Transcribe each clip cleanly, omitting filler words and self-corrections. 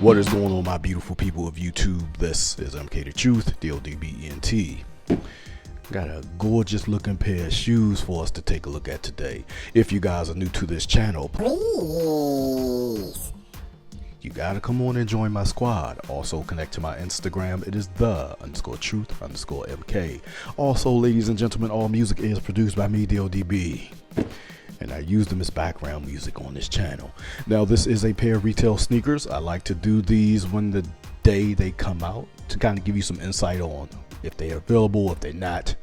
What is going on, my beautiful people of YouTube? This is MK the Truth, DODBENT. Got a gorgeous looking pair of shoes for us to take a look at today. If you guys are new to this channel, please, you gotta come on and join my squad. Also connect to my Instagram. It is the_truth_MK. Also, ladies and gentlemen, all music is produced by me, DODB. And I use them as background music on this channel. Now, this is a pair of retail sneakers. I like to do these when the day they come out to kind of give you some insight on if they are available, if they're not.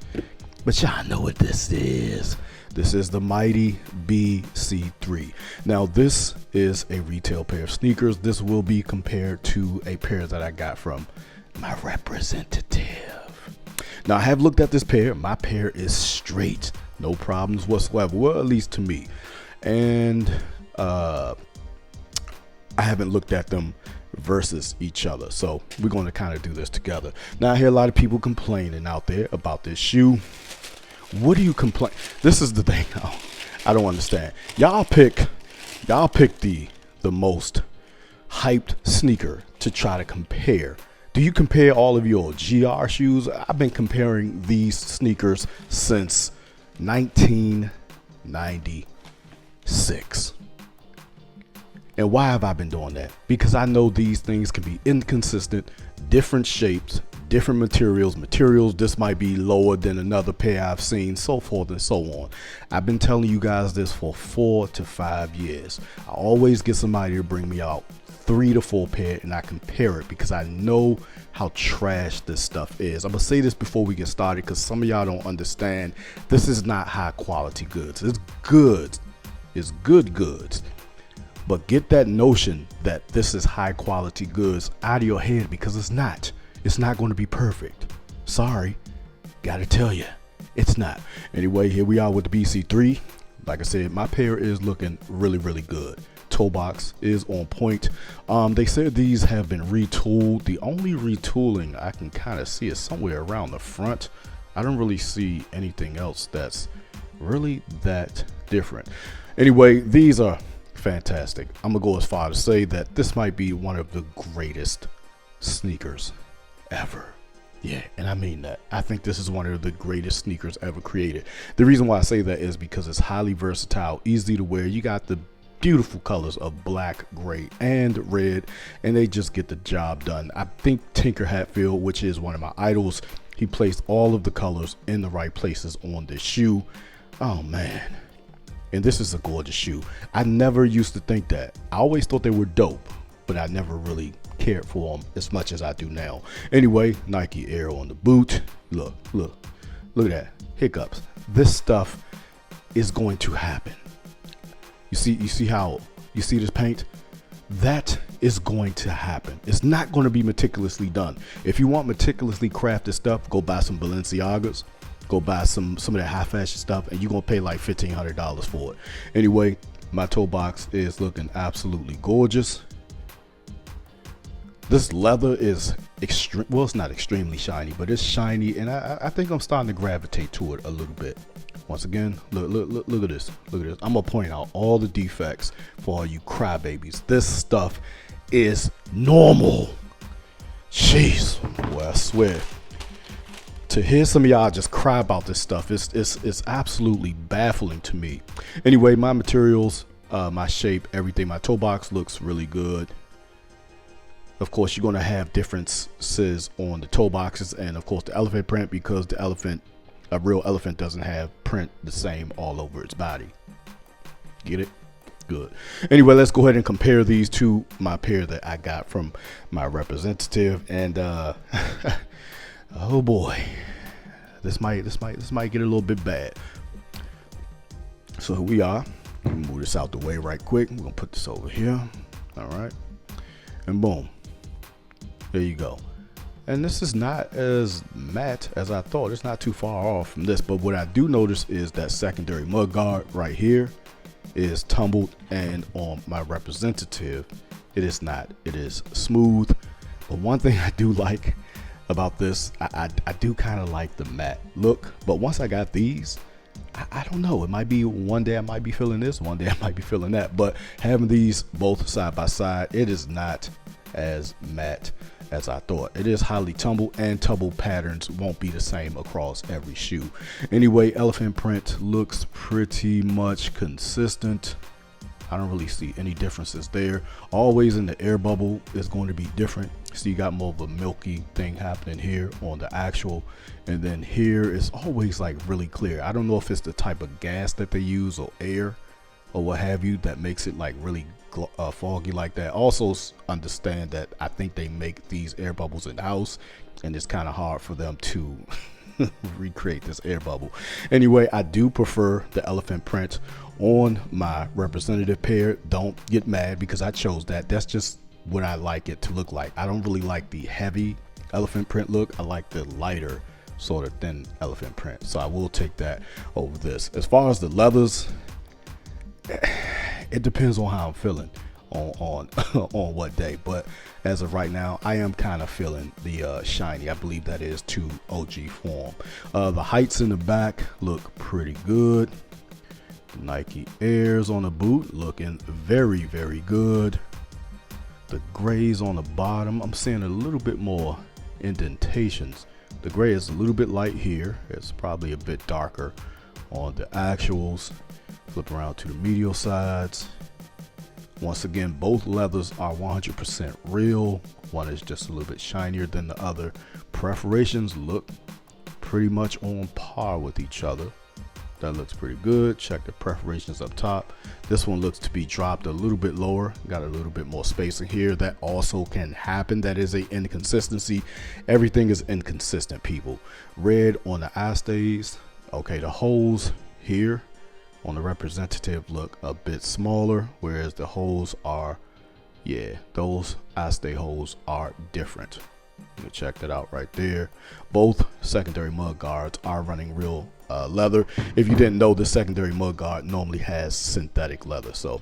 But y'all know what this is. This is the Mighty BC3. Now, this is a retail pair of sneakers. This will be compared to a pair that I got from my representative. Now, I have looked at this pair. My pair is straight. No problems whatsoever. Well, at least to me. And I haven't looked at them versus each other. So we're going to kind of do this together. Now, I hear a lot of people complaining out there about this shoe. What do you complain? This is the thing. I don't understand. Y'all pick the most hyped sneaker to try to compare. Do you compare all of your GR shoes? I've been comparing these sneakers since 1996. And why have I been doing that? Because I know these things can be inconsistent, different shapes, different materials. This might be lower than another pair I've seen, so forth and so on. I've been telling you guys this for 4 to 5 years. I always get somebody to bring me out 3 to 4 pair and I compare it because I know how trash this stuff is. I'm gonna say this before we get started because some of y'all don't understand. This is not high quality goods. It's goods. It's good goods. But get that notion that this is high quality goods out of your head because it's not. It's not going to be perfect. Sorry. Gotta tell you, it's not. Anyway, here we are with the BC3. Like I said, my pair is looking really, really good. Toe box is on point. They said these have been retooled. The only retooling I can kind of see is somewhere around the front. I don't really see anything else that's really that different. Anyway, these are fantastic. I'm gonna go as far to say that this might be one of the greatest sneakers ever. Yeah, and I mean that. I think this is one of the greatest sneakers ever created. The reason why I say that is because it's highly versatile, easy to wear. You got the beautiful colors of black, gray, and red, and they just get the job done. I think Tinker Hatfield, which is one of my idols, he placed all of the colors in the right places on this shoe. Oh man. And this is a gorgeous shoe. I never used to think that. I always thought they were dope, but I never really cared for them as much as I do now. Anyway, Nike Air on the boot. Look at that. Hiccups. This stuff is going to happen. You see this paint? That is going to happen. It's not going to be meticulously done. If you want meticulously crafted stuff, go buy some Balenciagas. Go buy some of that high fashion stuff and you're gonna pay like $1,500 for it. Anyway, my toe box is looking absolutely gorgeous. This leather is extreme. Well, it's not extremely shiny, but it's shiny, and I think I'm starting to gravitate to it a little bit. Once again, look at this. Look at this. I'm gonna point out all the defects for all you crybabies. This stuff is normal. Jeez, well, I swear. To hear some of y'all just cry about this stuff, it's absolutely baffling to me. Anyway, my materials, my shape, everything, my toe box looks really good. Of course, you're going to have differences on the toe boxes and of course the elephant print because the elephant, a real elephant doesn't have print the same all over its body. Get it? Good. Anyway, let's go ahead and compare these to my pair that I got from my representative, and oh boy, this might get a little bit bad. So here we are. Move this out the way right quick. We're gonna put this over here. All right, and boom, there you go. And this is not as matte as I thought. It's not too far off from this, but what I do notice is that secondary mud guard right here is tumbled, and on my representative it is not. It is smooth. But one thing I do like about this, I do kind of like the matte look, but once I got these, I don't know, it might be one day I might be feeling this, one day I might be feeling that, but having these both side by side, it is not as matte as I thought. It is highly tumble, and tumble patterns won't be the same across every shoe. Anyway, elephant print looks pretty much consistent. I don't really see any differences there. Always in the air bubble is going to be different. So you got more of a milky thing happening here on the actual, and then here is always like really clear. I don't know if it's the type of gas that they use or air or what have you that makes it like really foggy like that. Also understand that I think they make these air bubbles in house, and it's kind of hard for them to recreate this air bubble. Anyway, I do prefer the elephant print on my representative pair. Don't get mad because I chose that. That's just what I like it to look like. I don't really like the heavy elephant print look. I like the lighter sort of thin elephant print, so I will take that over this. As far as the leathers, it depends on how I'm feeling on on what day, but as of right now I am kind of feeling the shiny. I believe that is to OG form. The heights in the back look pretty good. The Nike Airs on the boot looking very, very good. The grays on the bottom, I'm seeing a little bit more indentations. The gray is a little bit light here. It's probably a bit darker on the actuals. Flip around to the medial sides. Once again, both leathers are 100% real. One is just a little bit shinier than the other. Perforations look pretty much on par with each other. That looks pretty good. Check the perforations up top. This one looks to be dropped a little bit lower. Got a little bit more spacing here. That also can happen. That is a inconsistency. Everything is inconsistent, people. Red on the eye stays. Okay, the holes here on the representative look a bit smaller, whereas the holes are, yeah, those eye stay holes are different. Let me check that out right there. Both secondary mud guards are running real leather. If you didn't know, the secondary mud guard normally has synthetic leather. So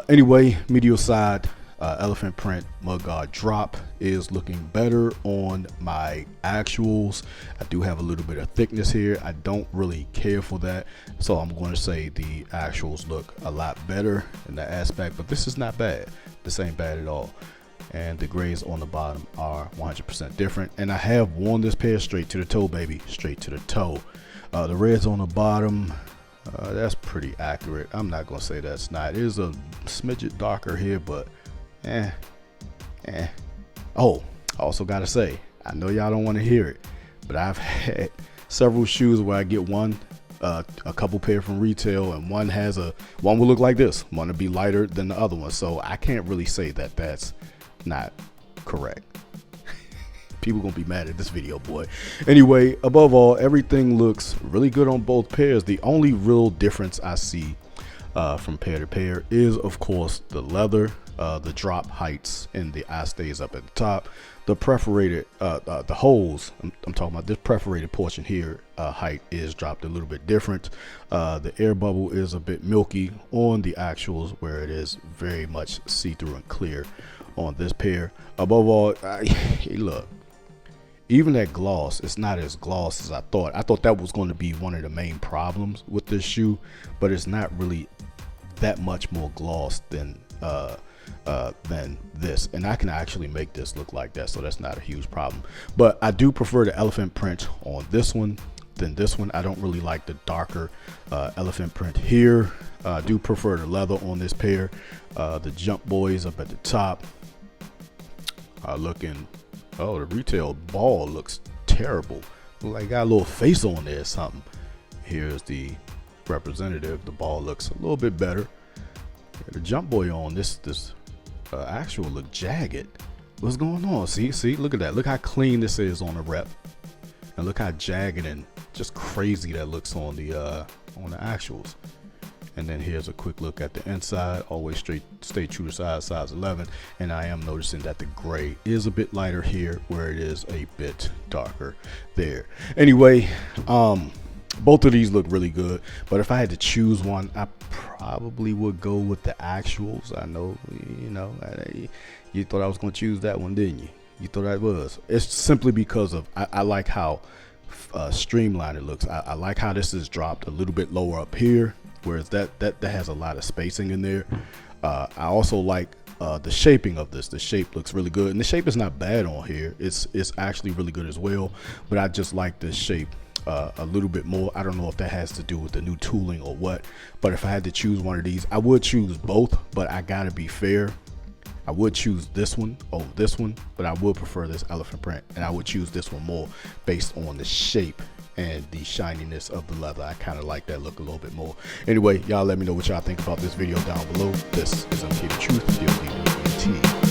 anyway, medial side elephant print mud guard drop is looking better on my actuals. I do have a little bit of thickness here. I don't really care for that, so I'm going to say the actuals look a lot better in that aspect, but this is not bad. This ain't bad at all. And the grays on the bottom are 100% different, and I have worn this pair straight to the toe, baby, straight to the toe. The reds on the bottom, that's pretty accurate. I'm not gonna say that's not. It is a smidget darker here, but Oh, I also gotta say, I know y'all don't want to hear it, but I've had several shoes where I get one a couple pair from retail, and one will look like this, one will be lighter than the other one, so I can't really say that that's not correct. People gonna be mad at this video, boy. Anyway, above all, everything looks really good on both pairs. The only real difference I see from pair to pair is, of course, the leather, the drop heights, and the eye stays up at the top. The perforated, the holes, I'm talking about this perforated portion here, height is dropped a little bit different. The air bubble is a bit milky on the actuals, where it is very much see-through and clear on this pair. Above all, look, even that gloss, it's not as gloss as I thought. I thought that was going to be one of the main problems with this shoe, but it's not really that much more gloss than this, and I can actually make this look like that, so that's not a huge problem. But I do prefer the elephant print on this one than this one. I don't really like the darker elephant print here. I do prefer the leather on this pair. The jump boys up at the top are looking, oh, the retail ball looks terrible. Look like got a little face on there or something. Here's the representative. The ball looks a little bit better. The jump boy on this actual look jagged. What's going on? See, look at that. Look how clean this is on the rep, and look how jagged and just crazy that looks on the actuals. And then here's a quick look at the inside. Always stay true to size 11. And I am noticing that the gray is a bit lighter here, where it is a bit darker there. Anyway, both of these look really good, but if I had to choose one, I probably would go with the actuals. I know, you thought I was going to choose that one, didn't you? You thought I was. It's simply because of I like how streamlined it looks. I like how this is dropped a little bit lower up here, whereas that has a lot of spacing in there. I also like the shaping of this. The shape looks really good, and the shape is not bad on here. It's actually really good as well, but I just like this shape a little bit more. I don't know if that has to do with the new tooling or what, but if I had to choose one of these, I would choose both, but I gotta be fair. I would choose this one over this one, but I would prefer this elephant print, and I would choose this one more based on the shape and the shininess of the leather. I kind of like that look a little bit more. Anyway, y'all let me know what y'all think about this video down below. This is MK The Truth, DOD.